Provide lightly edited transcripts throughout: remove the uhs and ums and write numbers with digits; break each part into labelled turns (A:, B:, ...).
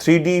A: 3D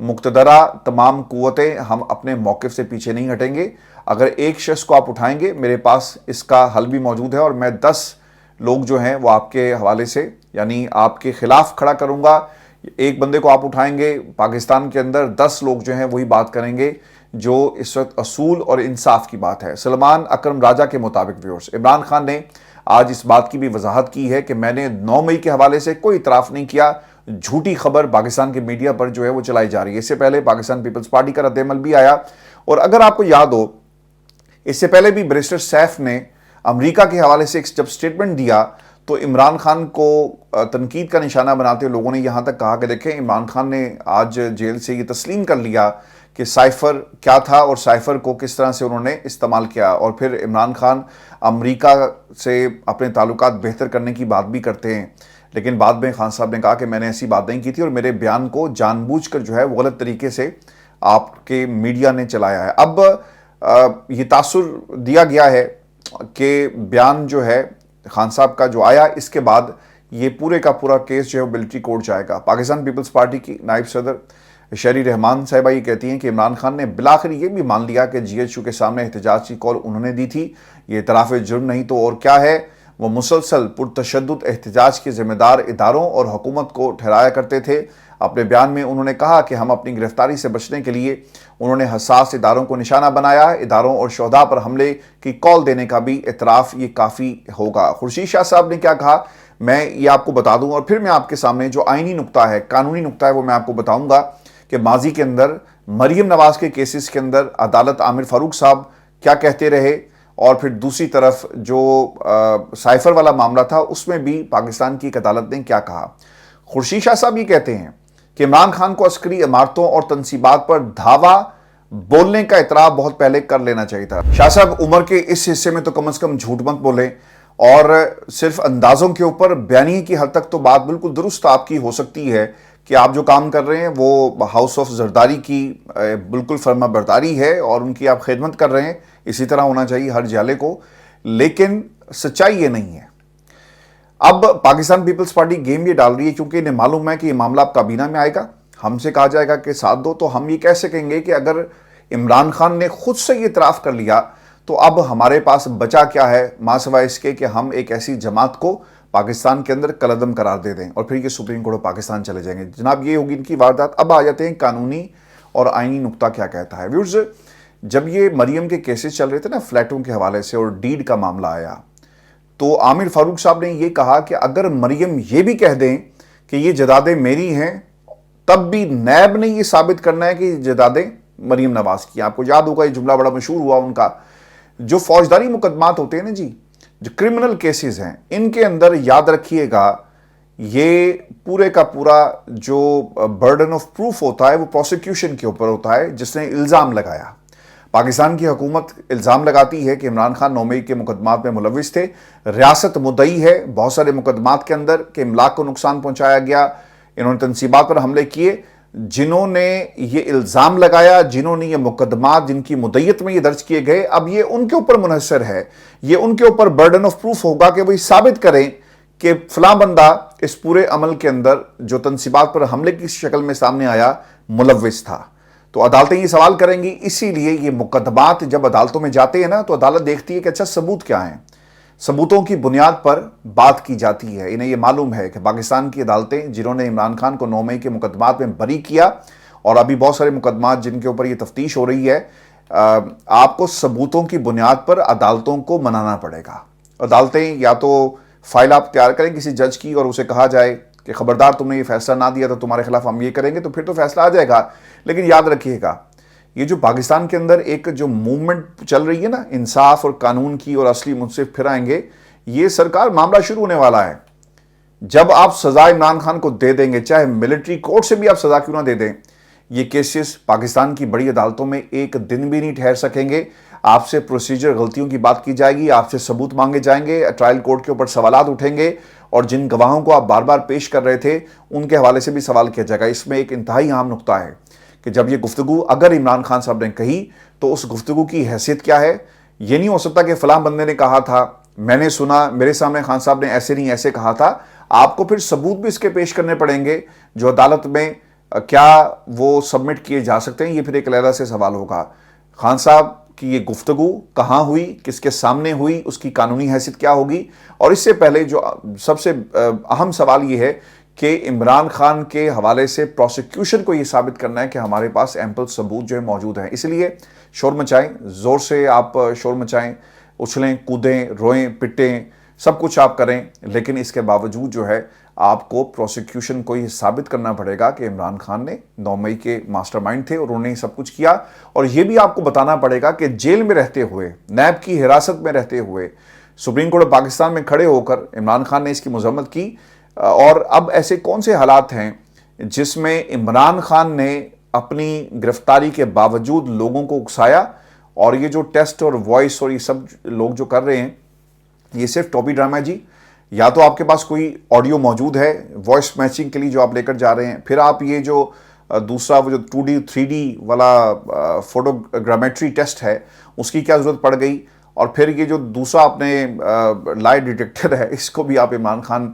A: مقتدرہ تمام قوتیں ہم اپنے موقف سے پیچھے نہیں ہٹیں گے. اگر ایک شخص کو آپ اٹھائیں گے میرے پاس اس کا حل بھی موجود ہے, اور میں 10 لوگ جو ہیں وہ آپ کے حوالے سے یعنی آپ کے خلاف کھڑا کروں گا. ایک بندے کو آپ اٹھائیں گے, پاکستان کے اندر 10 لوگ جو ہیں وہی بات کریں گے جو اس وقت اصول اور انصاف کی بات ہے. سلمان اکرم راجہ کے مطابق ویورز, عمران خان نے آج اس بات کی بھی وضاحت کی ہے کہ میں نے 9 مئی کے حوالے سے کوئی اعتراف نہیں کیا. جھوٹی خبر پاکستان کے میڈیا پر جو ہے وہ چلائی جا رہی ہے. اس سے پہلے پاکستان پیپلز پارٹی کا رد عمل بھی آیا, اور اگر آپ کو یاد ہو اس سے پہلے بھی بیرسٹر سیف نے امریکہ کے حوالے سے جب سٹیٹمنٹ دیا تو عمران خان کو تنقید کا نشانہ بناتے ہوئے لوگوں نے یہاں تک کہا کہ دیکھیں عمران خان نے آج جیل سے یہ تسلیم کر لیا کہ سائفر کیا تھا اور سائفر کو کس طرح سے انہوں نے استعمال کیا. اور پھر عمران خان امریکہ سے اپنے تعلقات بہتر کرنے کی بات بھی کرتے ہیں, لیکن بعد میں خان صاحب نے کہا کہ میں نے ایسی بات نہیں کی تھی اور میرے بیان کو جان بوجھ کر جو ہے وہ غلط طریقے سے آپ کے میڈیا نے چلایا ہے. اب یہ تاثر دیا گیا ہے کہ بیان جو ہے خان صاحب کا جو آیا اس کے بعد یہ پورے کا پورا کیس جو ہے ملٹری کورٹ جائے گا. پاکستان پیپلز پارٹی کی نائب صدر شہری رحمان صاحبہ یہ کہتی ہیں کہ عمران خان نے بالآخر یہ بھی مان لیا کہ جی ایچ یو کے سامنے احتجاج کی کال انہوں نے دی تھی. یہ اعتراف جرم نہیں تو اور کیا ہے. وہ مسلسل پرتشدد احتجاج کے ذمہ دار اداروں اور حکومت کو ٹھہرایا کرتے تھے. اپنے بیان میں انہوں نے کہا کہ ہم اپنی گرفتاری سے بچنے کے لیے انہوں نے حساس اداروں کو نشانہ بنایا. اداروں اور شہداء پر حملے کی کال دینے کا بھی اعتراف یہ کافی ہوگا. خورشید شاہ صاحب نے کیا کہا میں یہ آپ کو بتا دوں, اور پھر میں آپ کے سامنے جو آئینی نقطہ ہے, قانونی نقطہ ہے, وہ میں آپ کو بتاؤں گا کہ ماضی کے اندر مریم نواز کے کیسز کے اندر عدالت عامر فاروق صاحب کیا کہتے رہے, اور پھر دوسری طرف جو سائفر والا معاملہ تھا اس میں بھی پاکستان کی ایک عدالت نے کیا کہا. خورشید شاہ صاحب یہ کہتے ہیں کہ عمران خان کو عسکری عمارتوں اور تنصیبات پر دھاوا بولنے کا اعتراف بہت پہلے کر لینا چاہیے تھا. شاہ صاحب عمر کے اس حصے میں تو کم از کم جھوٹ مت بولیں, اور صرف اندازوں کے اوپر بیانیے کی حد تک تو بات بالکل درست آپ کی ہو سکتی ہے کہ آپ جو کام کر رہے ہیں وہ ہاؤس آف زرداری کی بالکل فرما برداری ہے اور ان کی آپ خدمت کر رہے ہیں, اسی طرح ہونا چاہیے ہر جالے کو, لیکن سچائی یہ نہیں ہے. اب پاکستان پیپلز پارٹی گیم یہ ڈال رہی ہے کیونکہ انہیں معلوم ہے کہ یہ معاملہ اب کابینہ میں آئے گا, ہم سے کہا جائے گا کہ ساتھ دو, تو ہم یہ کہہ سکیں گے کہ اگر عمران خان نے خود سے یہ اعتراف کر لیا تو اب ہمارے پاس بچا کیا ہے ماں سوائے اس کے کہ ہم ایک ایسی جماعت کو پاکستان کے اندر کلعدم قرار دے دیں اور پھر یہ سپریم کورٹ آف پاکستان چلے جائیں گے. جناب یہ ہوگی ان کی واردات. اب آ جاتے ہیں قانونی اور آئینی نقطہ کیا کہتا ہے. ویورز, جب یہ مریم کے کیسز چل رہے تھے نا فلیٹوں کے حوالے سے اور ڈیڈ کا معاملہ آیا, تو عامر فاروق صاحب نے یہ کہا کہ اگر مریم یہ بھی کہہ دیں کہ یہ جائیدادیں میری ہیں تب بھی نیب نے یہ ثابت کرنا ہے کہ یہ جائیدادیں مریم نواز کی. آپ کو یاد ہوگا یہ جملہ بڑا مشہور ہوا ان کا. جو فوجداری مقدمات ہوتے ہیں نا جی, جو کرمنل کیسز ہیں, ان کے اندر یاد رکھیے گا یہ پورے کا پورا جو برڈن آف پروف ہوتا ہے وہ پروسیکیوشن کے اوپر ہوتا ہے جس نے الزام لگایا. پاکستان کی حکومت الزام لگاتی ہے کہ عمران خان 9 مئی کے مقدمات میں ملوث تھے. ریاست مدعی ہے بہت سارے مقدمات کے اندر کہ املاک کو نقصان پہنچایا گیا, انہوں نے تنصیبات پر حملے کیے. جنہوں نے یہ الزام لگایا, جنہوں نے یہ مقدمات جن کی مدعیت میں یہ درج کیے گئے, اب یہ ان کے اوپر منحصر ہے, یہ ان کے اوپر برڈن آف پروف ہوگا کہ وہ ثابت کریں کہ فلاں بندہ اس پورے عمل کے اندر جو تنصیبات پر حملے کی شکل میں سامنے آیا ملوث تھا. تو عدالتیں یہ سوال کریں گی. اسی لیے یہ مقدمات جب عدالتوں میں جاتے ہیں نا تو عدالت دیکھتی ہے کہ اچھا ثبوت کیا ہیں, ثبوتوں کی بنیاد پر بات کی جاتی ہے. انہیں یہ معلوم ہے کہ پاکستان کی عدالتیں جنہوں نے عمران خان کو 9 مئی کے مقدمات میں بری کیا, اور ابھی بہت سارے مقدمات جن کے اوپر یہ تفتیش ہو رہی ہے, آپ کو ثبوتوں کی بنیاد پر عدالتوں کو منانا پڑے گا. عدالتیں یا تو فائل آپ تیار کریں کسی جج کی اور اسے کہا جائے کہ خبردار تم نے یہ فیصلہ نہ دیا تو تمہارے خلاف ہم یہ کریں گے, تو پھر تو فیصلہ آ جائے گا. لیکن یاد رکھیے گا یہ جو پاکستان کے اندر ایک جو موومنٹ چل رہی ہے نا انصاف اور قانون کی اور اصلی منصف پھر آئیں گے, یہ سرکار معاملہ شروع ہونے والا ہے. جب آپ سزا عمران خان کو دے دیں گے, چاہے ملٹری کورٹ سے بھی آپ سزا کیوں نہ دے دیں, یہ کیسز پاکستان کی بڑی عدالتوں میں ایک دن بھی نہیں ٹھہر سکیں گے. آپ سے پروسیجر غلطیوں کی بات کی جائے گی, آپ سے ثبوت مانگے جائیں گے, ٹرائل کورٹ کے اوپر سوالات اٹھیں گے, اور جن گواہوں کو آپ بار بار پیش کر رہے تھے ان کے حوالے سے بھی سوال کیا جائے گا. اس میں ایک انتہائی اہم نقطہ ہے کہ جب یہ گفتگو اگر عمران خان صاحب نے کہی تو اس گفتگو کی حیثیت کیا ہے. یہ نہیں ہو سکتا کہ فلاں بندے نے کہا تھا, میں نے سنا, میرے سامنے خان صاحب نے ایسے نہیں ایسے کہا تھا. آپ کو پھر ثبوت بھی اس کے پیش کرنے پڑیں گے جو عدالت میں کیا وہ سبمٹ کیے جا سکتے ہیں؟ یہ پھر ایک علیحدہ سے سوال ہوگا۔ خان صاحب کی یہ گفتگو کہاں ہوئی، کس کے سامنے ہوئی، اس کی قانونی حیثیت کیا ہوگی؟ اور اس سے پہلے جو سب سے اہم سوال یہ ہے کہ عمران خان کے حوالے سے پروسیکیوشن کو یہ ثابت کرنا ہے کہ ہمارے پاس ایمپل ثبوت جو ہے موجود ہیں۔ اس لیے شور مچائیں، زور سے آپ شور مچائیں، اچھلیں، کودیں، روئیں، پٹیں، سب کچھ آپ کریں، لیکن اس کے باوجود جو ہے آپ کو پروسیکیوشن کو یہ ثابت کرنا پڑے گا کہ عمران خان نے 9 مئی کے ماسٹر مائنڈ تھے اور انہوں نے سب کچھ کیا۔ اور یہ بھی آپ کو بتانا پڑے گا کہ جیل میں رہتے ہوئے، نیب کی حراست میں رہتے ہوئے، سپریم کورٹ پاکستان میں کھڑے ہو کر عمران خان نے اس کی مذمت کی۔ اور اب ایسے کون سے حالات ہیں جس میں عمران خان نے اپنی گرفتاری کے باوجود لوگوں کو اکسایا؟ اور یہ جو ٹیسٹ اور وائس اور یہ سب لوگ جو کر رہے ہیں، یہ صرف ٹاپی ڈرامہ ہے جی۔ یا تو آپ کے پاس کوئی آڈیو موجود ہے وائس میچنگ کے لیے جو آپ لے کر جا رہے ہیں، پھر آپ یہ جو دوسرا وہ جو 2D 3D والا فوٹوگرامیٹری ٹیسٹ ہے اس کی کیا ضرورت پڑ گئی؟ اور پھر یہ جو دوسرا اپنے لائی ڈیٹیکٹر ہے اس کو بھی آپ عمران خان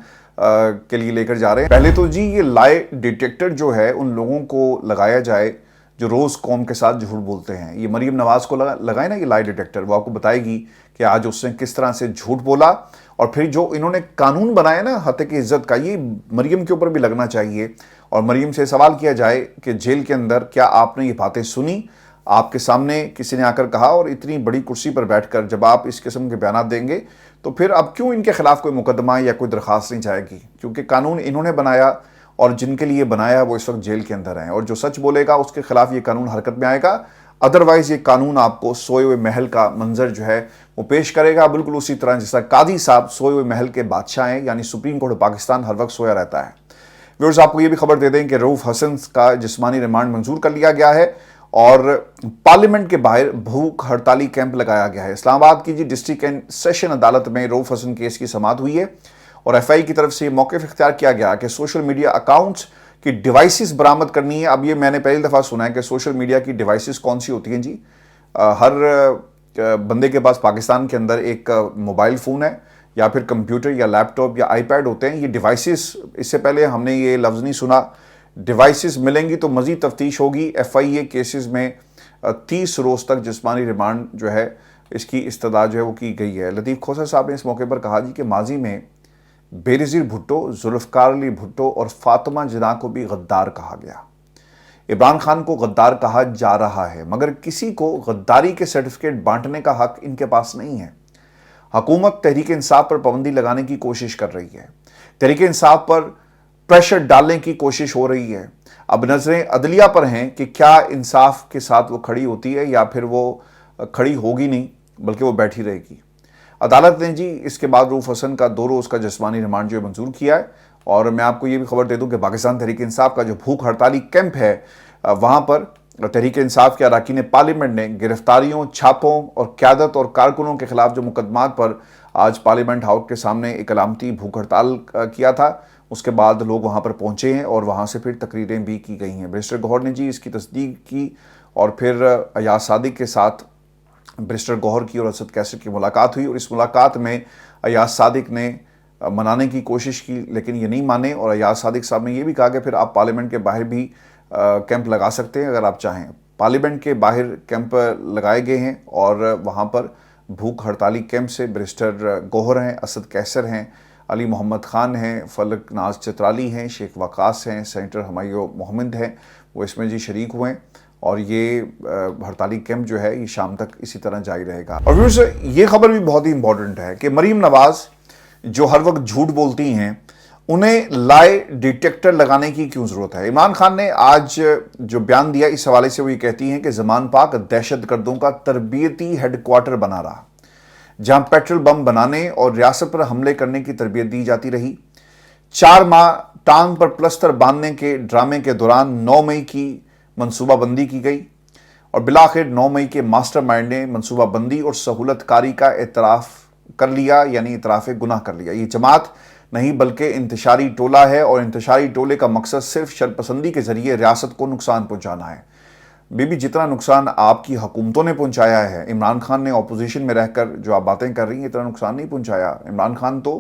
A: کے لیے لے کر جا رہے ہیں۔ پہلے تو جی یہ لائی ڈیٹیکٹر جو ہے ان لوگوں کو لگایا جائے جو روز قوم کے ساتھ جھوٹ بولتے ہیں۔ یہ مریم نواز کو لگائے نا یہ لائی ڈیٹیکٹر، وہ آپ کو بتائے گی کہ آج اس نے کس طرح سے جھوٹ بولا۔ اور پھر جو انہوں نے قانون بنایا نا ہتک عزت کا، یہ مریم کے اوپر بھی لگنا چاہیے۔ اور مریم سے سوال کیا جائے کہ جیل کے اندر کیا آپ نے یہ باتیں سنی؟ آپ کے سامنے کسی نے آ کر کہا، اور اتنی بڑی کرسی پر بیٹھ کر جب آپ اس قسم کے بیانات دیں گے تو پھر اب کیوں ان کے خلاف کوئی مقدمہ یا کوئی درخواست نہیں جائے گی؟ کیونکہ قانون انہوں نے بنایا اور جن کے لیے بنایا وہ اس وقت جیل کے اندر ہیں، اور جو سچ بولے گا اس کے خلاف یہ قانون حرکت میں آئے گا۔ ادروائز یہ قانون آپ کو سوئے ہوئے محل کا منظر جو ہے وہ پیش کرے گا، بالکل اسی طرح جس طرح قاضی صاحب سوئے ہوئے محل کے بادشاہ ہیں، یعنی سپریم کورٹ پاکستان ہر وقت سویا رہتا ہے۔ ویورز، آپ کو یہ بھی خبر دے دیں کہ رؤوف حسن کا جسمانی ریمانڈ منظور کر لیا گیا ہے اور پارلیمنٹ کے باہر بھوک ہڑتالی کیمپ لگایا گیا ہے۔ اسلام آباد کی ڈسٹرکٹ اینڈ سیشن عدالت میں رؤوف حسن کیس کی سماعت ہوئی ہے اور ایف آئی کی طرف سے یہ موقف اختیار کیا گیا کہ سوشل میڈیا اکاؤنٹس کی ڈیوائسز برآمد کرنی ہے۔ اب یہ میں نے پہلی دفعہ سنا ہے کہ سوشل میڈیا کی ڈیوائسز کون سی ہوتی ہیں جی؟ ہر بندے کے پاس پاکستان کے اندر ایک موبائل فون ہے یا پھر کمپیوٹر یا لیپ ٹاپ یا آئی پیڈ ہوتے ہیں۔ یہ ڈیوائسز، اس سے پہلے ہم نے یہ لفظ نہیں سنا۔ ڈیوائسز ملیں گی تو مزید تفتیش ہوگی۔ ایف آئی اے کیسز میں 30 روز تک جسمانی ریمانڈ جو ہے اس کی استدعا جو ہے وہ کی گئی ہے۔ لطیف کھوسر صاحب نے اس موقع پر کہا جی کہ ماضی میں بے نظیر بھٹو، ذوالفقار علی بھٹو اور فاطمہ جناح کو بھی غدار کہا گیا۔ عمران خان کو غدار کہا جا رہا ہے، مگر کسی کو غداری کے سرٹیفکیٹ بانٹنے کا حق ان کے پاس نہیں ہے۔ حکومت تحریک انصاف پر پابندی لگانے کی کوشش کر رہی ہے، تحریک انصاف پر پریشر ڈالنے کی کوشش ہو رہی ہے۔ اب نظریں عدلیہ پر ہیں کہ کیا انصاف کے ساتھ وہ کھڑی ہوتی ہے یا پھر وہ کھڑی ہوگی نہیں بلکہ وہ بیٹھی رہے گی۔ عدالت نے جی اس کے بعد رؤوف حسن کا 2 روز کا جسمانی ریمانڈ جو منظور کیا ہے۔ اور میں آپ کو یہ بھی خبر دے دوں کہ پاکستان تحریک انصاف کا جو بھوک ہڑتالی کیمپ ہے وہاں پر تحریک انصاف کے اراکین پارلیمنٹ نے گرفتاریوں، چھاپوں اور قیادت اور کارکنوں کے خلاف جو مقدمات پر آج پارلیمنٹ ہاؤس کے سامنے ایک علامتی بھوک ہڑتال کیا تھا، اس کے بعد لوگ وہاں پر پہنچے ہیں اور وہاں سے پھر تقریریں بھی کی گئی ہیں۔ بیرسٹر گوہر نے جی اس کی تصدیق کی اور پھر ایاز صادق کے ساتھ بیرسٹر گوہر کی اور اسد کیسر کی ملاقات ہوئی، اور اس ملاقات میں ایاز صادق نے منانے کی کوشش کی لیکن یہ نہیں مانے، اور ایاز صادق صاحب نے یہ بھی کہا کہ پھر آپ پارلیمنٹ کے باہر بھی کیمپ لگا سکتے ہیں اگر آپ چاہیں۔ پارلیمنٹ کے باہر کیمپ لگائے گئے ہیں اور وہاں پر بھوک ہڑتالی کیمپ سے بیرسٹر گوہر ہیں، اسد کیسر ہیں، علی محمد خان ہیں، فلک ناز چترالی ہیں، شیخ وقاص ہیں، سینیٹر ہمایوں محمد ہیں، وہ اس میں جی شریک ہوئے ہیں۔ اور یہ ہڑتالی کیمپ جو ہے یہ شام تک اسی طرح جاری رہے گا۔ اور ویورز، یہ خبر بھی بہت ہی امپورٹنٹ ہے کہ مریم نواز جو ہر وقت جھوٹ بولتی ہیں انہیں لائی ڈیٹیکٹر لگانے کی کیوں ضرورت ہے؟ عمران خان نے آج جو بیان دیا اس حوالے سے وہ یہ کہتی ہیں کہ زمان پاک دہشت گردوں کا تربیتی ہیڈ کوارٹر بنا رہا، جہاں پیٹرول بم بنانے اور ریاست پر حملے کرنے کی تربیت دی جاتی رہی۔ 4 ماہ ٹانگ پر پلستر باندھنے کے ڈرامے کے دوران 9 مئی کی منصوبہ بندی کی گئی اور بالآخر 9 مئی کے ماسٹر مائنڈ نے منصوبہ بندی اور سہولت کاری کا اعتراف کر لیا، یعنی اعتراف گناہ کر لیا۔ یہ جماعت نہیں بلکہ انتشاری ٹولہ ہے، اور انتشاری ٹولے کا مقصد صرف شرپسندی کے ذریعے ریاست کو نقصان پہنچانا ہے۔ جتنا نقصان آپ کی حکومتوں نے پہنچایا ہے، عمران خان نے اپوزیشن میں رہ کر جو آپ باتیں کر رہی ہیں اتنا نقصان نہیں پہنچایا۔ عمران خان تو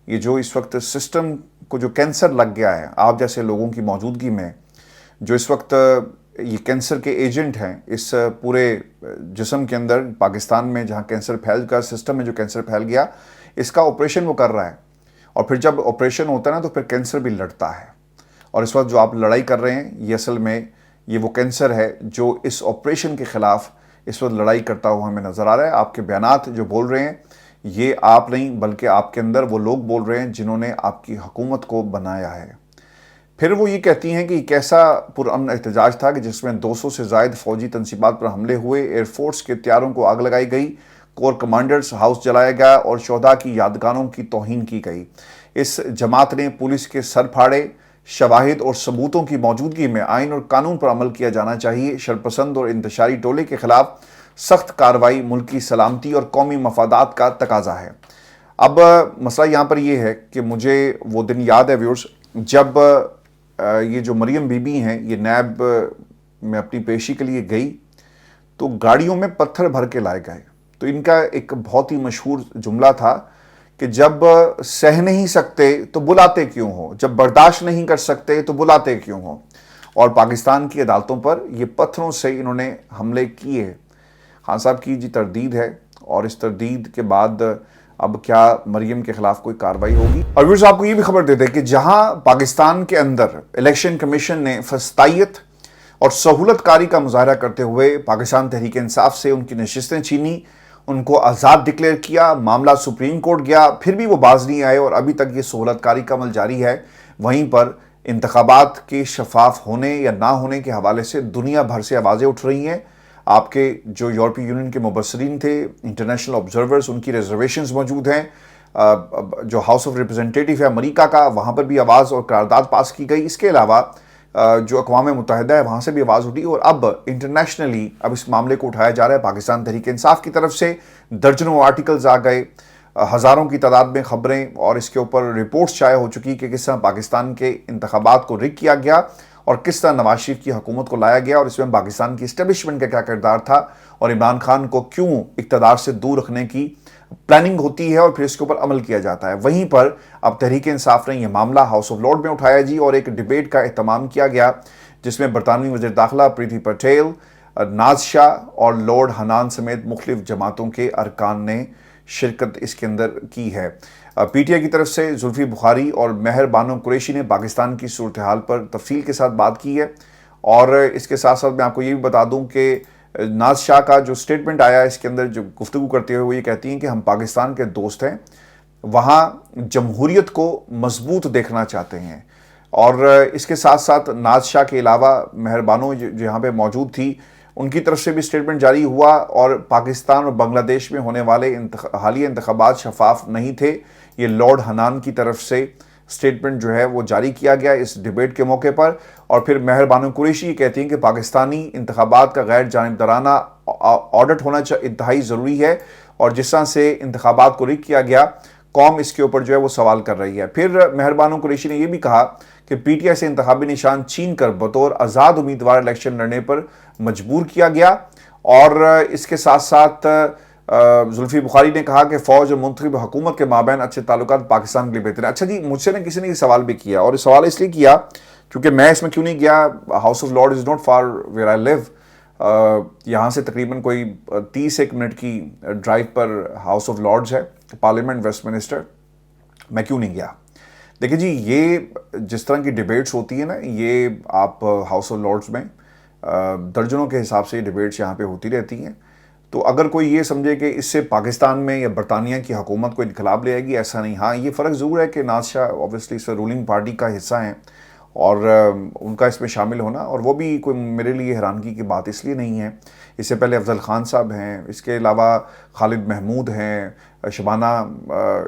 A: یہ جو اس وقت سسٹم کو جو کینسر لگ گیا ہے آپ جیسے لوگوں کی موجودگی میں، جو اس وقت یہ کینسر کے ایجنٹ ہیں اس پورے جسم کے اندر پاکستان میں جہاں کینسر پھیل کر سسٹم میں جو کینسر پھیل گیا اس کا آپریشن وہ کر رہا ہے، اور پھر جب آپریشن ہوتا ہے نا تو پھر کینسر بھی لڑتا ہے، اور اس وقت جو آپ لڑائی کر رہے ہیں یہ اصل میں یہ وہ کینسر ہے جو اس آپریشن کے خلاف اس وقت لڑائی کرتا ہوا ہمیں نظر آ رہا ہے۔ آپ کے بیانات جو بول رہے ہیں یہ آپ نہیں بلکہ آپ کے اندر وہ لوگ بول رہے ہیں جنہوں نے آپ کی حکومت کو بنایا ہے۔ پھر وہ یہ کہتی ہیں کہ یہ کیسا پرامن احتجاج تھا کہ جس میں 200 سے زائد فوجی تنصیبات پر حملے ہوئے، ایئر فورس کے طیاروں کو آگ لگائی گئی، کور کمانڈرز ہاؤس جلایا گیا اور شہداء کی یادگاروں کی توہین کی گئی۔ اس جماعت نے پولیس کے سر پھاڑے، شواہد اور ثبوتوں کی موجودگی میں آئین اور قانون پر عمل کیا جانا چاہیے، شرپسند اور انتشاری ٹولے کے خلاف سخت کارروائی ملکی سلامتی اور قومی مفادات کا تقاضا ہے۔ اب مسئلہ یہاں پر یہ ہے کہ مجھے وہ دن یاد ہے ویورز جب یہ جو مریم بی بی ہیں یہ نیب میں اپنی پیشی کے لیے گئی تو گاڑیوں میں پتھر بھر کے لائے گئے، تو ان کا ایک بہت ہی مشہور جملہ تھا کہ جب سہ نہیں سکتے تو بلاتے کیوں ہو، جب برداشت نہیں کر سکتے تو بلاتے کیوں ہو، اور پاکستان کی عدالتوں پر یہ پتھروں سے انہوں نے حملے کیے۔ خان صاحب کی جی تردید ہے، اور اس تردید کے بعد اب کیا مریم کے خلاف کوئی کارروائی ہوگی؟ اور ویورز آپ کو یہ بھی خبر دیتے ہیں کہ جہاں پاکستان کے اندر الیکشن کمیشن نے فسطائیت اور سہولت کاری کا مظاہرہ کرتے ہوئے پاکستان تحریک انصاف سے ان کی نشستیں چھینی، ان کو آزاد ڈکلیئر کیا، معاملہ سپریم کورٹ گیا، پھر بھی وہ باز نہیں آئے اور ابھی تک یہ سہولت کاری کا عمل جاری ہے، وہیں پر انتخابات کے شفاف ہونے یا نہ ہونے کے حوالے سے دنیا بھر سے آوازیں اٹھ رہی ہیں۔ آپ کے جو یورپی یونین کے مبصرین تھے، انٹرنیشنل آبزرورز، ان کی ریزرویشنز موجود ہیں، جو ہاؤس آف ریپرزنٹیٹیو ہے امریکہ کا، وہاں پر بھی آواز اور قرارداد پاس کی گئی۔ اس کے علاوہ جو اقوام متحدہ ہے وہاں سے بھی آواز اٹھی، اور اب انٹرنیشنلی اب اس معاملے کو اٹھایا جا رہا ہے پاکستان تحریک انصاف کی طرف سے۔ درجنوں آرٹیکلز آ گئے، ہزاروں کی تعداد میں خبریں اور اس کے اوپر رپورٹس شائع ہو چکی کہ کس طرح پاکستان کے انتخابات کو رگ کیا گیا اور کس طرح نواز شریف کی حکومت کو لایا گیا، اور اس میں پاکستان کی اسٹیبلشمنٹ کا کیا کردار تھا، اور عمران خان کو کیوں اقتدار سے دور رکھنے کی پلاننگ ہوتی ہے اور پھر اس کے اوپر عمل کیا جاتا ہے۔ وہیں پر اب تحریک انصاف نے یہ معاملہ ہاؤس آف لارڈ میں اٹھایا جی، اور ایک ڈیبیٹ کا اہتمام کیا گیا جس میں برطانوی وزیر داخلہ پریتی پٹیل، ناز شاہ اور لارڈ حنان سمیت مختلف جماعتوں کے ارکان نے شرکت اس کے اندر کی ہے۔ پی ٹی آئی کی طرف سے زلفی بخاری اور مہر بانو قریشی نے پاکستان کی صورتحال پر تفصیل کے ساتھ بات کی ہے، اور اس کے ساتھ ساتھ میں آپ کو یہ بھی بتا دوں کہ ناز شاہ کا جو سٹیٹمنٹ آیا اس کے اندر جو گفتگو کرتے ہوئے وہ یہ کہتی ہیں کہ ہم پاکستان کے دوست ہیں، وہاں جمہوریت کو مضبوط دیکھنا چاہتے ہیں، اور اس کے ساتھ ساتھ ناز شاہ کے علاوہ مہر بانو جو یہاں پہ موجود تھی ان کی طرف سے بھی سٹیٹمنٹ جاری ہوا، اور پاکستان اور بنگلہ دیش میں ہونے والے حالیہ انتخابات شفاف نہیں تھے، یہ لارڈ حنان کی طرف سے سٹیٹمنٹ جو ہے وہ جاری کیا گیا اس ڈیبیٹ کے موقع پر۔ اور پھر مہر بانو قریشی کہتی ہیں کہ پاکستانی انتخابات کا غیر جانبدارانہ آڈٹ ہونا انتہائی ضروری ہے، اور جس طرح سے انتخابات کو رگ کیا گیا قوم اس کے اوپر جو ہے وہ سوال کر رہی ہے۔ پھر مہر بانو قریشی نے یہ بھی کہا کہ پی ٹی آئی سے انتخابی نشان چھین کر بطور آزاد امیدوار الیکشن لڑنے پر مجبور کیا گیا، اور اس کے ساتھ ساتھ زلفی بخاری نے کہا کہ فوج اور منتخب حکومت کے مابین اچھے تعلقات پاکستان کے لیے بہتر ہیں۔ اچھا جی، مجھ سے نے کسی نے یہ سوال بھی کیا، اور یہ سوال اس لیے کیا کیونکہ میں اس میں کیوں نہیں گیا، house of lord is not far where I live, یہاں سے تقریباً کوئی 30 منٹ کی ڈرائیو پر ہاؤس آف لارڈز ہے، پارلیمنٹ ویسٹ منسٹر، میں کیوں نہیں گیا؟ دیکھیں جی، یہ جس طرح کی ڈیبیٹس ہوتی ہیں نا، یہ آپ ہاؤس آف لارڈز میں درجنوں کے حساب سے یہ ڈیبیٹس یہاں پہ ہوتی رہتی ہیں، تو اگر کوئی یہ سمجھے کہ اس سے پاکستان میں یا برطانیہ کی حکومت کو انقلاب لے آئے گی، ایسا نہیں۔ ہاں، یہ فرق ضرور ہے کہ ناز شاہ اوبویسلی اس رولنگ پارٹی کا حصہ ہیں، اور ان کا اس میں شامل ہونا، اور وہ بھی کوئی میرے لیے حیرانگی کی بات اس لیے نہیں ہے۔ اس سے پہلے افضل خان صاحب ہیں، اس کے علاوہ خالد محمود ہیں، شبانہ،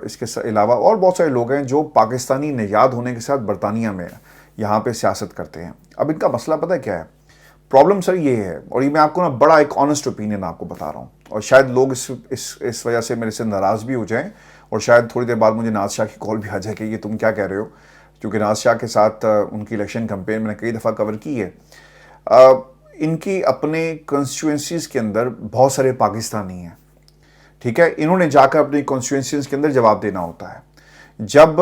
A: اس کے علاوہ اور بہت سارے لوگ ہیں جو پاکستانی نژاد ہونے کے ساتھ برطانیہ میں یہاں پہ سیاست کرتے ہیں۔ اب ان کا مسئلہ پتہ ہے کیا ہے؟ پرابلم سر یہ ہے، اور یہ میں آپ کو نا بڑا ایک آنسٹ اوپینین آپ کو بتا رہا ہوں، اور شاید لوگ اس وجہ سے میرے سے ناراض بھی ہو جائیں، اور شاید تھوڑی دیر بعد مجھے ناز شاہ کی کال بھی آ جائے کہ یہ تم کیا کہہ رہے ہو، کیونکہ ناز شاہ کے ساتھ ان کی الیکشن کمپین میں نے کئی دفعہ کور کی ہے۔ ان کی اپنے کنسٹیچوئنسیز کے اندر بہت سارے پاکستانی ہیں، ٹھیک ہے، انہوں نے جا کر اپنی کنسٹیچوئنسیز کے اندر جواب دینا ہوتا ہے۔ جب